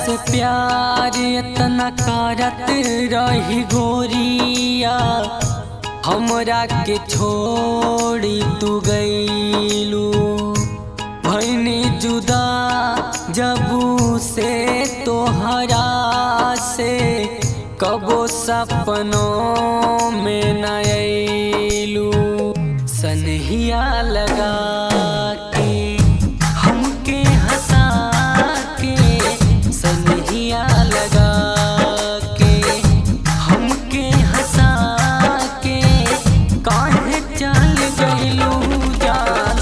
से प्यार इतना करत रही गोरिया, हमरा के छोड़ी तू गईलू। भइनी जुदा जबू से तोहरा से, कबो सपनों में न अइलू। सनहिया लगा के हमके हंसा के, सनहिया लगा के हमके हंसा के, काहे चल गइलू जान,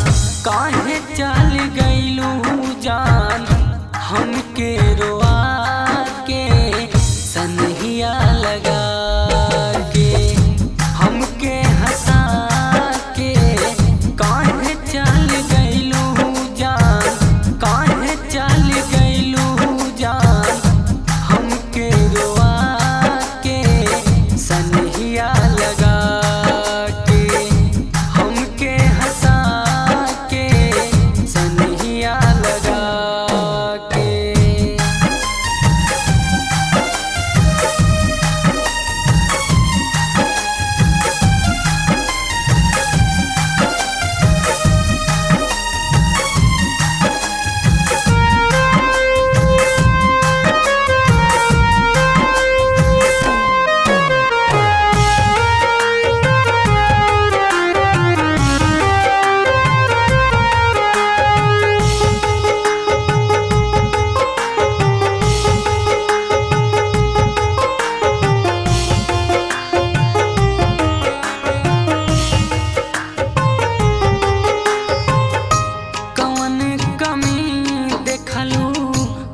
काहे चल गइलू जान, हमके रोआ के सनहिया लगा के हमके हंसा के, काहे चल गइलू जान, काहे चल गइलू जान, हमके रोआ के सनहिया लगा के हमके हंसा के सनहिया लगा के।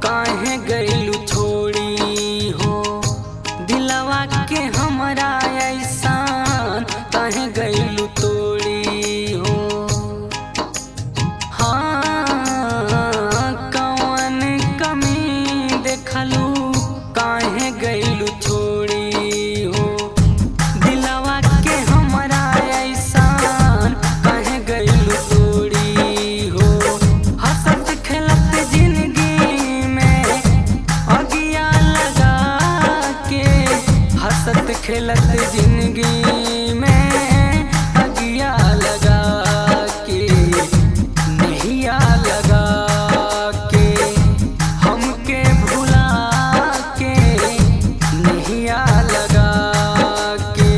काहे गइलू छोड़ी हो दिलवा के हमरा ऐसान, काहे गइलू तोड़ी हो। हाँ कौन कमी देखलू, काहे गइलू छोड़ी हो दिलवा के हमरा ऐसान, काहे गइलू तोड़ी हो। हंसत खेलत जिंदगी हंसत खेलत जिंदगी में अगिया लगा के, नहिया लगा के हमके भुला के, नहिया लगा के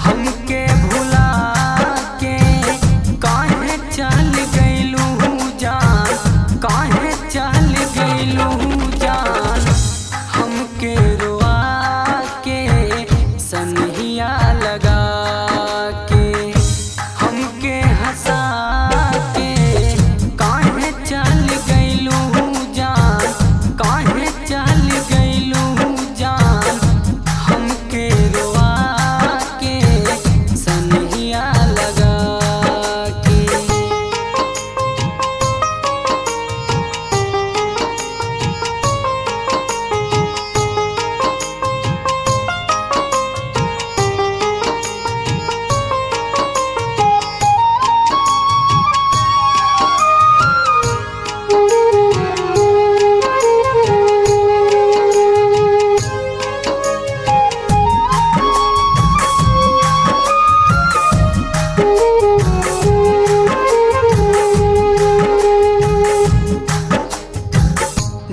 हमके भुला के, काहे चल गइलू जान, काहे चल गइलू जान, हमके रोआ सनहिया लगा के हमके हंसा के, काहे चल गइलू जान, काहे चल गइलू जान, हमके रोआ के सनहिया लगा के।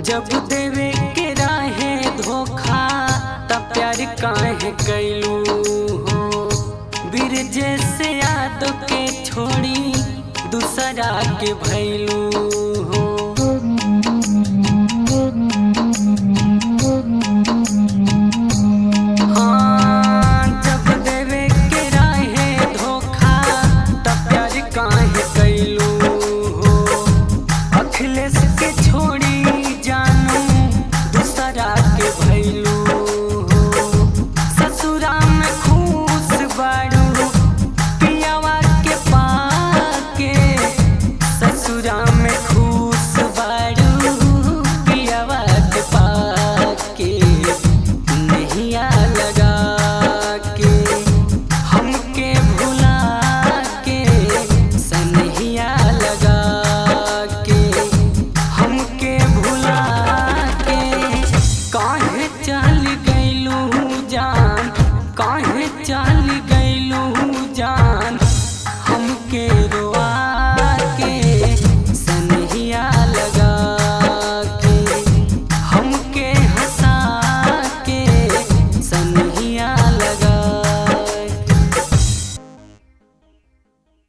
जब देवे के राहे धोखा तब प्यार काहे कैलू हो। बिरजे से याद के छोड़ी दूसरा के भैलू